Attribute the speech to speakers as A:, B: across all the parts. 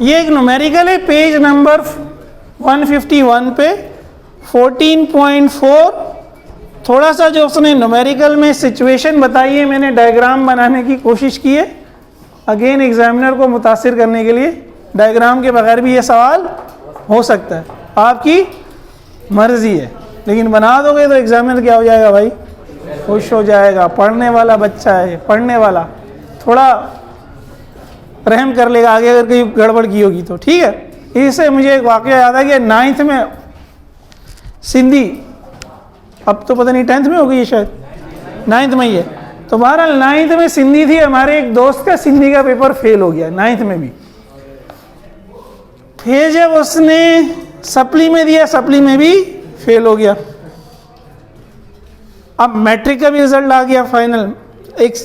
A: ये एक न्यूमेरिकल है पेज नंबर 151 पे 14.4। थोड़ा सा जो उसने न्यूमेरिकल में सिचुएशन बताई है, मैंने डायग्राम बनाने की कोशिश की है, अगेन एग्जामिनर को मुतासिर करने के लिए। डायग्राम के बगैर भी ये सवाल हो सकता है, आपकी मर्जी है, लेकिन बना दोगे तो एग्जामिनर क्या हो जाएगा भाई, खुश हो जाएगा। पढ़ने वाला बच्चा है, पढ़ने वाला, थोड़ा रहम कर लेगा आगे अगर कहीं गड़बड़ की होगी तो। ठीक है, इससे मुझे एक वाक़या याद आ गया। 9th में सिंधी, अब तो पता नहीं 10th में हो गई है शायद, 9th में ही है। तो बहरहाल 9th में सिंधी थी, हमारे एक दोस्त का सिंधी का पेपर फेल हो गया 9th में भी। फिर जब उसने सप्ली में दिया, सप्ली में भी फेल हो गया। अब मैट्रिक का भी रिजल्ट आ गया फाइनल, एक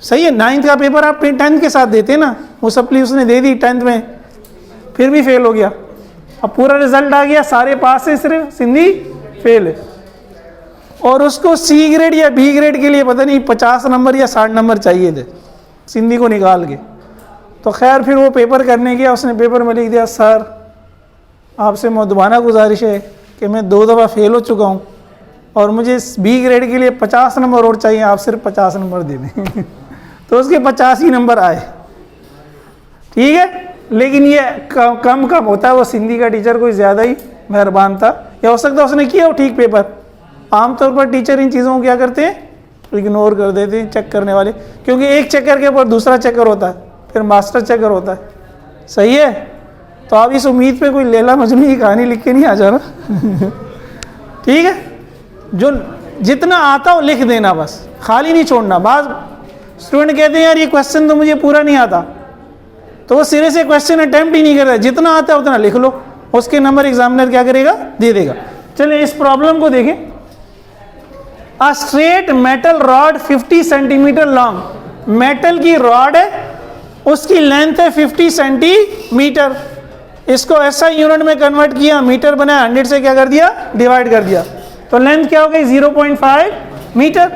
A: सही है। 9th का पेपर आप 10th के साथ देते ना, वो सप्ली उसने दे दी 10th में, फिर भी फेल हो गया। अब पूरा रिजल्ट आ गया, सारे पास है, सिर्फ सिंधी फेल है। और उसको सी ग्रेड या बी ग्रेड के लिए पता नहीं 50 नंबर या 60 नंबर चाहिए थे सिंधी को निकाल के। तो खैर फिर वो पेपर करने गया, उसने पेपर में लिख दिया, सर आपसे मुद्दबाना गुजारिश है कि मैं 2 दफ़ा फेल हो चुका हूँ और मुझे बी ग्रेड के लिए 50 नंबर और चाहिए, आप सिर्फ 50 नंबर दे दें। तो उसके 85 नंबर आए। ठीक है, लेकिन ये कम होता है, वो सिंधी का टीचर कोई ज़्यादा ही मेहरबान था, या हो सकता है उसने किया हो ठीक पेपर। आमतौर पर टीचर इन चीज़ों को क्या करते हैं, इग्नोर कर देते हैं चेक करने वाले, क्योंकि एक चक्कर के ऊपर दूसरा चक्कर होता है, फिर मास्टर चक्कर होता है। सही है, तो आप इस उम्मीद पे कोई लैला मजनू की कहानी लिख के नहीं आ जाना। ठीक है, जो जितना आता हो लिख देना, बस खाली नहीं छोड़ना। बाद स्टूडेंट कहते हैं यार ये क्वेश्चन तो मुझे पूरा नहीं आता, तो वो सिरे से क्वेश्चन अटेम्प्ट ही नहीं करता, जितना आता है उतना लिख लो, उसके नंबर एग्जामिनर क्या करेगा, दे देगा। चलिए इस प्रॉब्लम को देखें। A straight metal rod 50 centimetre long, metal की रॉड है, उसकी लेंथ है 50 सेंटीमीटर। इसको ऐसा यूनिट में कन्वर्ट किया, मीटर बनाया, 100 से क्या कर दिया, डिवाइड कर दिया, तो लेंथ क्या हो गई 0.5 metre.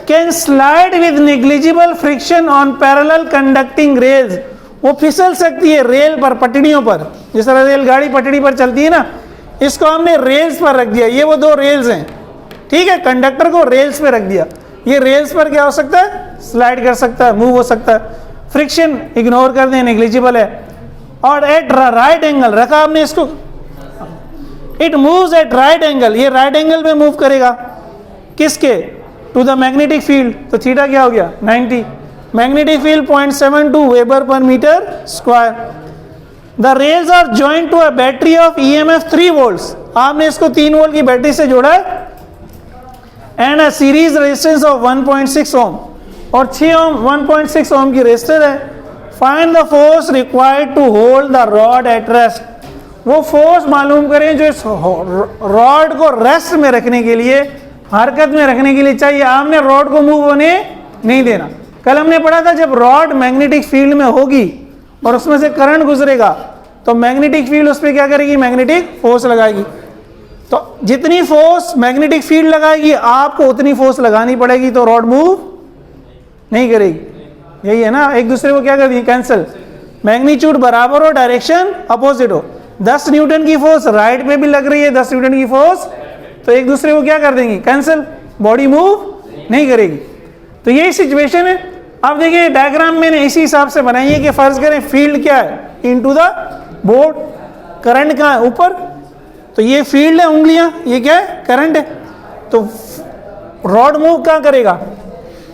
A: Can slide with negligible friction on parallel conducting rails, वो फिसल सकती है रेल पर, पटड़ियों पर, जिस तरह रेलगाड़ी पटड़ी पर चलती है ना, इसको हमने रेल्स पर रख दिया। ये वो 2 रेल्स हैं, ठीक है, कंडक्टर को रेल्स पे रख दिया। ये रेल्स पर क्या हो सकता है, स्लाइड कर सकता है, मूव हो सकता है। फ्रिक्शन इग्नोर कर दें, नेग्लिजिबल है। और एट राइट एंगल रखा हमने इसको, it moves at right angle, ये राइट एंगल में मूव करेगा, किसके, टू द मैग्नेटिक फील्ड। तो थीटा क्या हो गया 90, मैग्नेटिक फील्ड 0.72 वेबर पर metre square. The rails are joint to a battery of EMF 3 volts, आपने इसको 3 वोल्ट की बैटरी से जोड़ा है, and a series resistance of 1.6 ohm, और 6 ओम 1.6 ओम की रेजिस्टर है। Find the force required to hold the rod at rest, वो फोर्स मालूम करें जो इस रॉड को रेस्ट में रखने के लिए, हरकत में रखने के लिए चाहिए। आपने रॉड को मूव होने नहीं देना। कल हमने पढ़ा था जब रॉड मैग्नेटिक फील्ड में होगी और उसमें से करंट गुजरेगा, तो मैग्नेटिक फील्ड उस पर क्या करेगी, मैग्नेटिक फोर्स लगाएगी। तो जितनी फोर्स मैग्नेटिक फील्ड लगाएगी आपको उतनी फोर्स लगानी पड़ेगी, तो रॉड मूव नहीं करेगी। यही है ना, एक दूसरे को क्या कर दी, कैंसिल। मैग्नीट्यूड बराबर हो, डायरेक्शन अपोजिट हो। 10 न्यूटन की फोर्स राइट पे भी लग रही है, 10 न्यूटन की फोर्स, तो एक दूसरे को क्या कर देंगी, कैंसिल, बॉडी मूव नहीं करेगी। तो यही सिचुएशन है। अब देखिए डायग्राम मैंने इसी हिसाब से बनाई है कि फर्ज करें फील्ड क्या है, इनटू द बोर्ड, करंट कहाँ है, ऊपर, तो ये फील्ड है, उंगलियां, ये क्या है, करंट है। तो रॉड मूव कहाँ करेगा,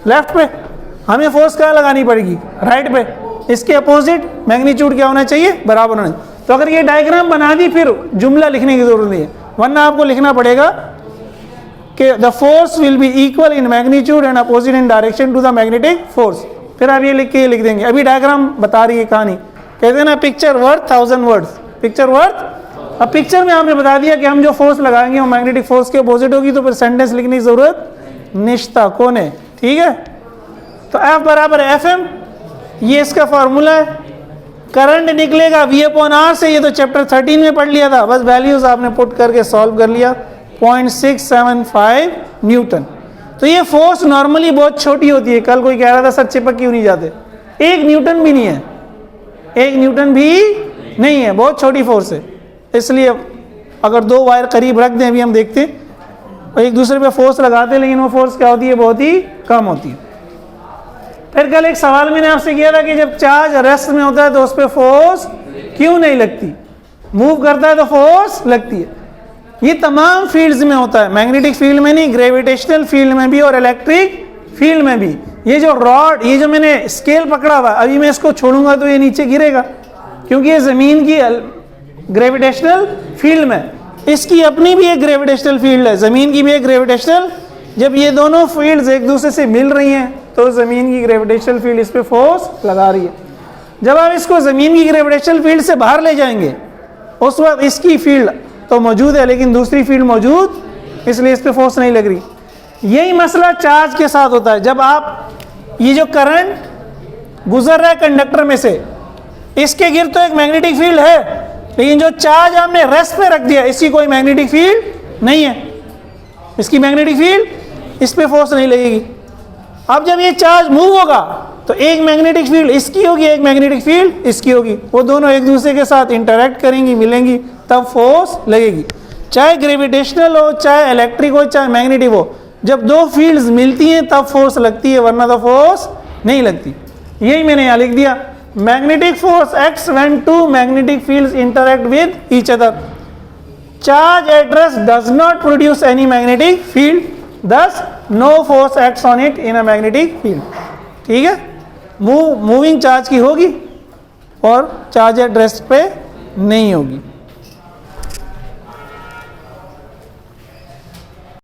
A: लेफ्ट पे, हमें फोर्स कहाँ लगानी पड़ेगी, राइट पे। इसके अपोजिट मैग्नीट्यूड क्या होना चाहिए, बराबर होना चाहिए। तो अगर ये डायग्राम बना दी फिर जुमला लिखने की जरूरत नहीं है, वरना आपको लिखना पड़ेगा कि the force will be equal in magnitude and opposite in direction to the magnetic force. फिर आप ये लिख के लिख देंगे। अभी डायग्राम बता रही है कहानी, कहते हैं ना picture worth 1000 words, picture worth. अब पिक्चर में आपने बता दिया कि हम जो फोर्स लगाएंगे वो मैग्नेटिक फोर्स के अपोजिट होगी, तो फिर सेंटेंस लिखने की जरूरत निश्ता कौन है, ठीक है। तो F बराबर FM, ये इसका फॉर्मूला है। करंट निकलेगा V/R से, ये तो चैप्टर 13 में पढ़ लिया था, बस वैल्यूज आपने पुट करके सॉल्व कर लिया। 0.675 न्यूटन। तो ये फोर्स नॉर्मली बहुत छोटी होती है। कल कोई कह रहा था सर चिपक क्यों नहीं जाते, 1 न्यूटन भी नहीं है, 1 न्यूटन भी नहीं है, बहुत छोटी फोर्स है। इसलिए अगर 2 वायर करीब रख दें, अभी हम देखते हैं, और एक दूसरे पे फोर्स लगाते हैं, लेकिन वो फोर्स क्या होती है, बहुत ही कम होती है। फिर कल एक सवाल मैंने आपसे किया था कि जब चार्ज रेस्ट में होता है तो उस पर फोर्स क्यों नहीं लगती, मूव करता है तो फोर्स लगती है। ये तमाम फील्ड्स में होता है, मैग्नेटिक फील्ड में नहीं, ग्रेविटेशनल फील्ड में भी और इलेक्ट्रिक फील्ड में भी। ये जो रॉड, ये जो मैंने स्केल पकड़ा हुआ, अभी मैं इसको छोड़ूंगा तो ये नीचे गिरेगा, क्योंकि ये ज़मीन की ग्रेविटेशनल फील्ड में, इसकी अपनी भी एक ग्रेविटेशनल फील्ड है, ज़मीन की भी एक ग्रेविटेशनल। जब ये दोनों फील्ड्स एक दूसरे से मिल रही हैं तो ज़मीन की ग्रेविटेशनल फील्ड इस पर फोर्स लगा रही है। जब आप इसको ज़मीन की ग्रेविटेशनल फील्ड से बाहर ले जाएंगे, उस वक्त इसकी फील्ड तो मौजूद है लेकिन दूसरी फील्ड मौजूद, इसलिए इस पर फोर्स नहीं लग रही। यही मसला चार्ज के साथ होता है। जब आप ये जो करंट गुजर रहा है कंडक्टर में से, इसके गिर्द तो एक मैग्नेटिक फील्ड है, लेकिन जो चार्ज आपने रेस्ट पे रख दिया, इसकी कोई मैग्नेटिक फील्ड नहीं है, इसकी मैग्नेटिक फील्ड, इस पे फोर्स नहीं लगेगी। अब जब ये चार्ज मूव होगा तो एक मैग्नेटिक फील्ड इसकी होगी, एक मैग्नेटिक फील्ड इसकी होगी, वो दोनों एक दूसरे के साथ इंटरैक्ट करेंगी, मिलेंगी, तब फोर्स लगेगी। चाहे ग्रेविटेशनल हो, चाहे इलेक्ट्रिक हो, चाहे मैग्नेटिक हो, जब 2 फील्ड्स मिलती हैं तब फोर्स लगती है, वरना तो फोर्स नहीं लगती। यही मैंने यहाँ लिख दिया, magnetic force acts when 2 magnetic fields interact with each other. Charge at rest does not produce any magnetic field, thus no force acts on it in a magnetic field। ठीक है, मूविंग चार्ज की होगी और charge at rest पे नहीं होगी।